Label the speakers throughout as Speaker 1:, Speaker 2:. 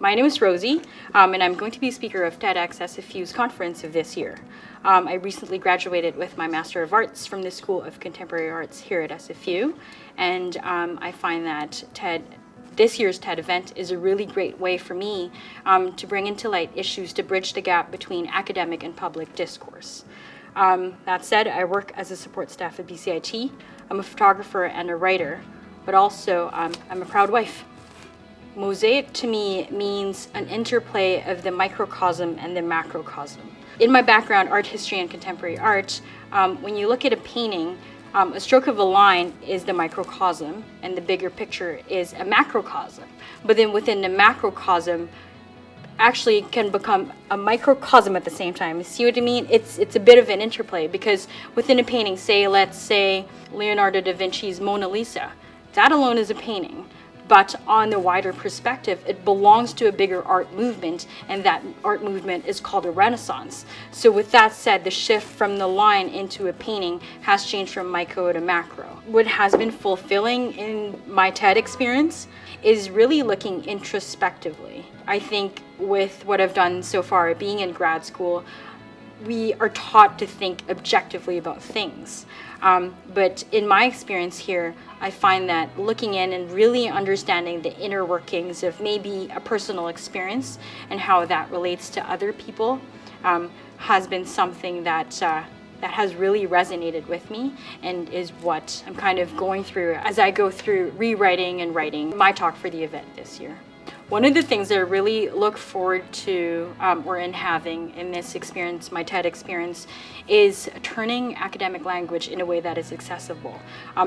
Speaker 1: My name is Rosie, and I'm going to be speaker of TEDxSFU's conference of this year. I recently graduated with my Master of Arts from the School of Contemporary Arts here at SFU, and I find that this year's TED event is a really great way for me to bring into light issues to bridge the gap between academic and public discourse. That said, I work as a support staff at BCIT. I'm a photographer and a writer, but also I'm a proud wife. Mosaic to me means an interplay of the microcosm and the macrocosm. In my background, art history and contemporary art, when you look at a painting, a stroke of a line is the microcosm and the bigger picture is a macrocosm. But then within the macrocosm actually can become a microcosm at the same time. You see what I mean? It's a bit of an interplay because within a painting, let's say Leonardo da Vinci's Mona Lisa, that alone is a painting. But on the wider perspective, it belongs to a bigger art movement, and that art movement is called a Renaissance. So with that said, the shift from the line into a painting has changed from micro to macro. What has been fulfilling in my TED experience is really looking introspectively. I think with what I've done so far, being in grad school, we are taught to think objectively about things. But in my experience here, I find that looking in and really understanding the inner workings of maybe a personal experience and how that relates to other people has been something that has really resonated with me and is what I'm kind of going through as I go through rewriting and writing my talk for the event this year. One of the things that I really look forward to or in having in this experience, my TED experience, is turning academic language in a way that is accessible.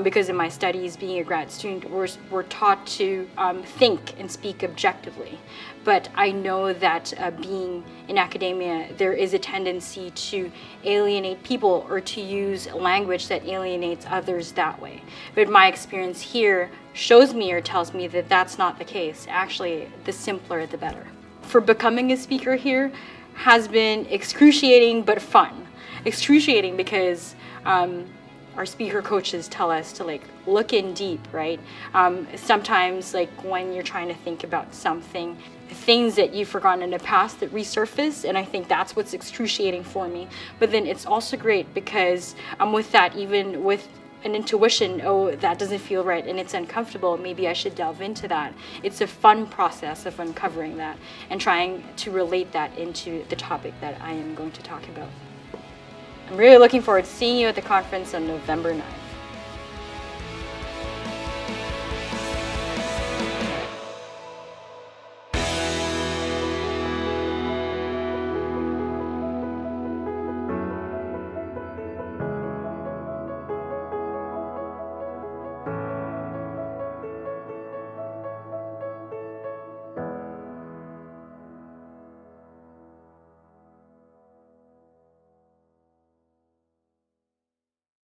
Speaker 1: Because in my studies, being a grad student, we're taught to think and speak objectively. But I know that being in academia, there is a tendency to alienate people or to use language that alienates others that way. But my experience here shows me or tells me that that's not the case. Actually, the simpler, the better. For becoming a speaker here has been excruciating but fun. Excruciating because our speaker coaches tell us to look in deep, right? Sometimes when you're trying to think about something, things that you've forgotten in the past that resurface, and I think that's what's excruciating for me. But then it's also great because with that, even with an intuition, oh, that doesn't feel right and it's uncomfortable, maybe I should delve into that. It's a fun process of uncovering that and trying to relate that into the topic that I am going to talk about. I'm really looking forward to seeing you at the conference on November 9th.